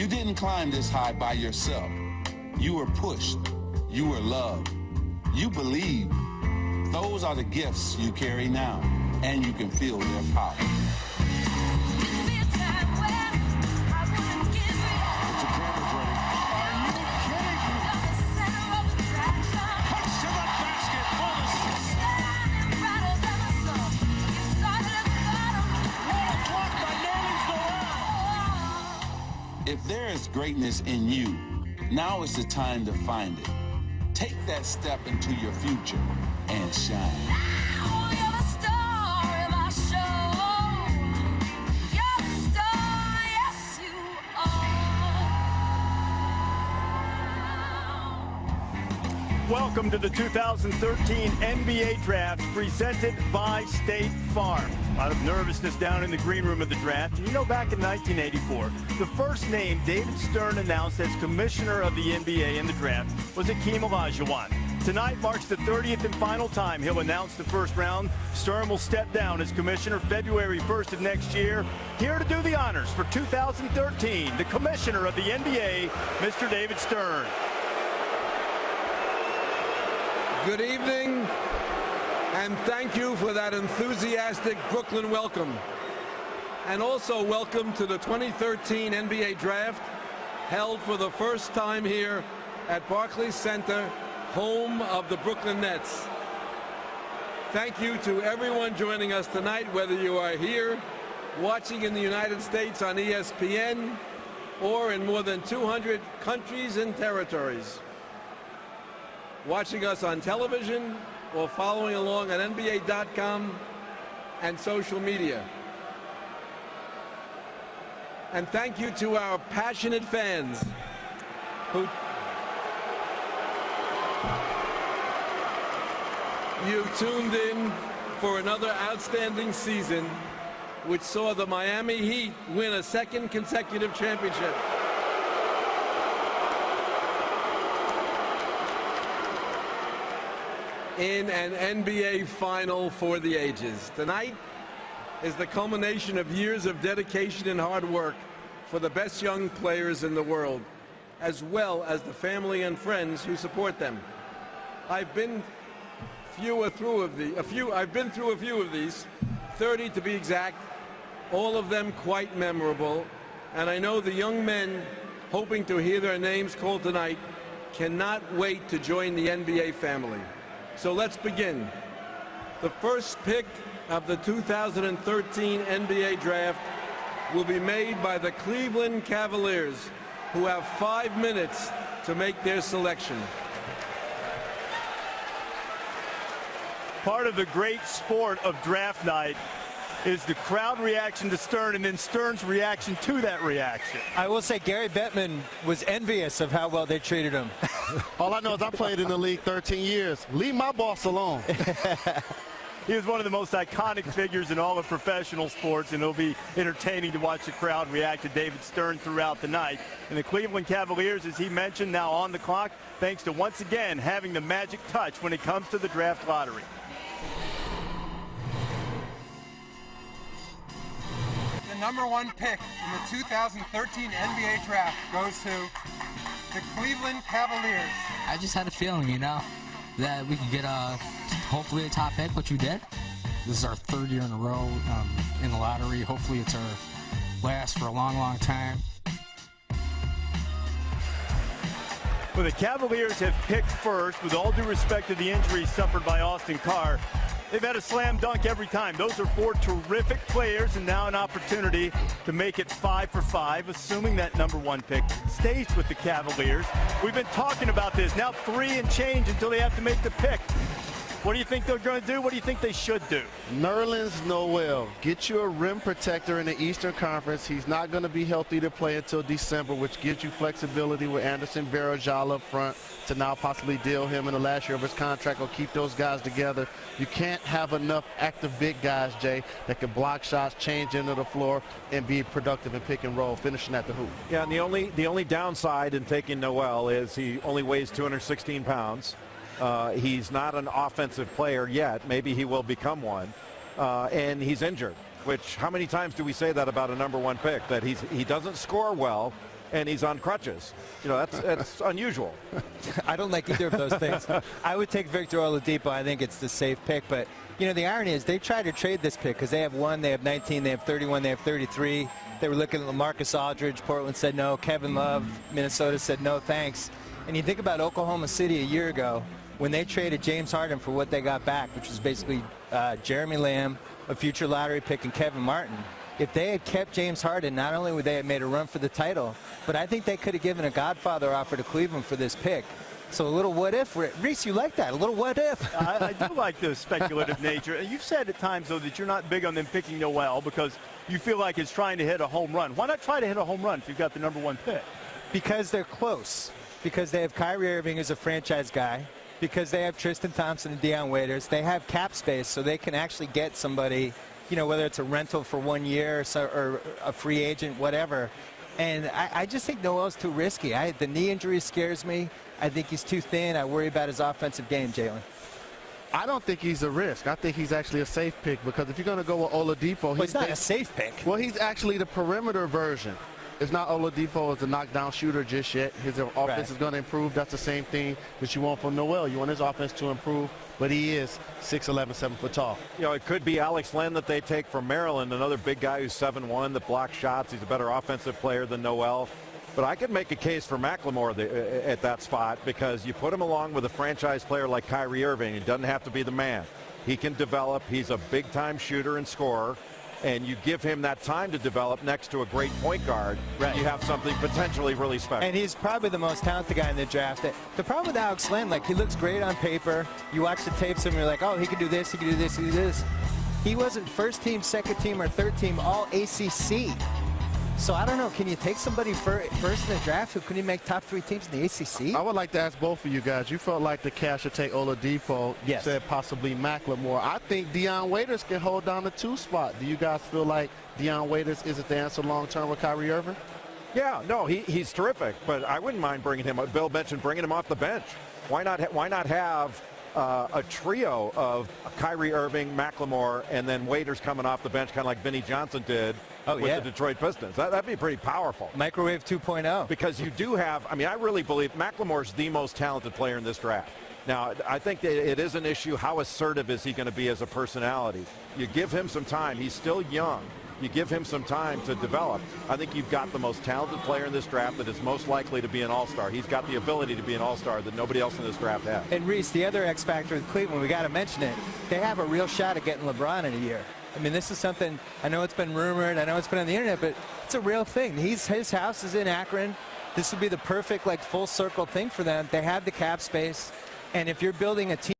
You didn't climb this high by yourself. You were pushed. You were loved. You believed. Those are the gifts you carry now, and you can feel their power. If there is greatness in you, now is the time to find it. Take that step into your future and shine. Welcome to the 2013 NBA Draft presented by State Farm. A lot of nervousness down in the green room of the draft. You know, back in 1984, the first name David Stern announced as commissioner of the NBA in the draft was Hakeem Olajuwon. Tonight marks the 30th and final time he'll announce the first round. Stern will step down as commissioner February 1st of next year. Here to do the honors for 2013, the commissioner of the NBA, Mr. David Stern. Good evening, and thank you for that enthusiastic Brooklyn welcome. And also welcome to the 2013 NBA Draft, held for the first time here at Barclays Center, home of the Brooklyn Nets. Thank you to everyone joining us tonight, whether you are here watching in the United States on ESPN or in more than 200 countries and territories, watching us on television or following along on NBA.com and social media. And thank you to our passionate fans who you tuned in for another outstanding season, which saw the Miami Heat win a second consecutive championship. In an NBA final for the ages. Tonight is the culmination of years of dedication and hard work for the best young players in the world, as well as the family and friends who support them. I've been through a few of these, 30 to be exact, all of them quite memorable, and I know the young men hoping to hear their names called tonight cannot wait to join the NBA family. So let's begin. The first pick of the 2013 NBA Draft will be made by the Cleveland Cavaliers, who have 5 minutes to make their selection. Part of the great sport of draft night is the crowd reaction to Stern and then Stern's reaction to that reaction. I will say Gary Bettman was envious of how well they treated him. All I know is I played in the league 13 years. Leave my boss alone. He was one of the most iconic figures in all of professional sports, and it'll be entertaining to watch the crowd react to David Stern throughout the night. And the Cleveland Cavaliers, as he mentioned, now on the clock, thanks to once again having the magic touch when it comes to the draft lottery. The number one pick in the 2013 NBA Draft goes to the Cleveland Cavaliers. I just had a feeling, you know, that we could get hopefully a top pick, which we did. This is our third year in a row in the lottery. Hopefully it's our last for a long, long time. Well, the Cavaliers have picked first, with all due respect to the injuries suffered by Austin Carr. They've had a slam dunk every time. Those are four terrific players, and now an opportunity to make it 5 for 5, assuming that number one pick stays with the Cavaliers. We've been talking about this. Now 3 and change until they have to make the pick. What do you think they're going to do? What do you think they should do? Nerlens Noel, get you a rim protector in the Eastern Conference. He's not going to be healthy to play until December, which gives you flexibility with Anderson Varejao up front to now possibly deal him in the last year of his contract or keep those guys together. You can't have enough active big guys, Jay, that can block shots, change into the floor, and be productive in pick and roll, finishing at the hoop. Yeah, and the only downside in taking Noel is he only weighs 216 pounds. He's not an offensive player yet. Maybe he will become one. And he's injured, which how many times do we say that about a number one pick, that he doesn't score well, and he's on crutches. You know, that's unusual. I don't like either of those things. I would take Victor Oladipo. I think it's the safe pick. But, you know, the irony is they tried to trade this pick because they have 1, they have 19, they have 31, they have 33. They were looking at LaMarcus Aldridge. Portland said no. Kevin Love, Minnesota said no, thanks. And you think about Oklahoma City a year ago when they traded James Harden for what they got back, which was basically Jeremy Lamb, a future lottery pick, and Kevin Martin. If they had kept James Harden, not only would they have made a run for the title, but I think they could have given a Godfather offer to Cleveland for this pick. So a little what if. Reese, you like that? A little what if? I do like the speculative nature. You've said at times, though, that you're not big on them picking Noel because you feel like it's trying to hit a home run. Why not try to hit a home run if you've got the #1 pick? Because they're close. Because they have Kyrie Irving as a franchise guy. Because they have Tristan Thompson and Deion Waiters. They have cap space, so they can actually get somebody, you know, whether it's a rental for 1 year or a free agent, whatever. And I just think Noel's too risky. The knee injury scares me. I think he's too thin. I worry about his offensive game, Jalen. I don't think he's a risk. I think he's actually a safe pick because if you're going to go with Oladipo, he's not a safe pick. Well, he's actually the perimeter version. It's not Oladipo as a knockdown shooter just yet. His offense is going to improve. That's the same thing that you want from Noel. You want his offense to improve, but he is 6'11", 7 foot tall. You know, it could be Alex Len that they take from Maryland, another big guy who's 7'1", that blocks shots. He's a better offensive player than Noel. But I could make a case for McLemore at that spot because you put him along with a franchise player like Kyrie Irving. He doesn't have to be the man. He can develop. He's a big-time shooter and scorer. And you give him that time to develop next to a great point guard, you have something potentially really special. And he's probably the most talented guy in the draft. The problem with Alex Len, like, he looks great on paper. You watch the tapes of him, you're like, oh, he can do this, he can do this, he can do this. He wasn't first team, second team, or third team, all ACC. So I don't know, can you take somebody first in the draft who couldn't make top 3 teams in the ACC? I would like to ask both of you guys. You felt like the Cavs should take Oladipo. You said possibly McLemore. I think Deion Waiters can hold down the 2 spot. Do you guys feel like Deion Waiters isn't the answer long-term with Kyrie Irving? Yeah, no, he's terrific, but I wouldn't mind bringing him. Bill mentioned bringing him off the bench. Why not have a trio of Kyrie Irving, McLemore, and then Waiters coming off the bench, kind of like Vinnie Johnson did with the Detroit Pistons. That'd be pretty powerful. Microwave 2.0. Because you do have, I mean, I really believe McLemore's the most talented player in this draft. Now, I think it is an issue. How assertive is he going to be as a personality? You give him some time. He's still young. You give him some time to develop. I think you've got the most talented player in this draft that is most likely to be an all-star. He's got the ability to be an all-star that nobody else in this draft has. And Reese, the other X factor with Cleveland, we got to mention it. They have a real shot at getting LeBron in a year. I mean, this is something, I know it's been rumored, I know it's been on the internet, but it's a real thing. His house is in Akron. This would be the perfect, like, full circle thing for them. They have the cap space. And if you're building a team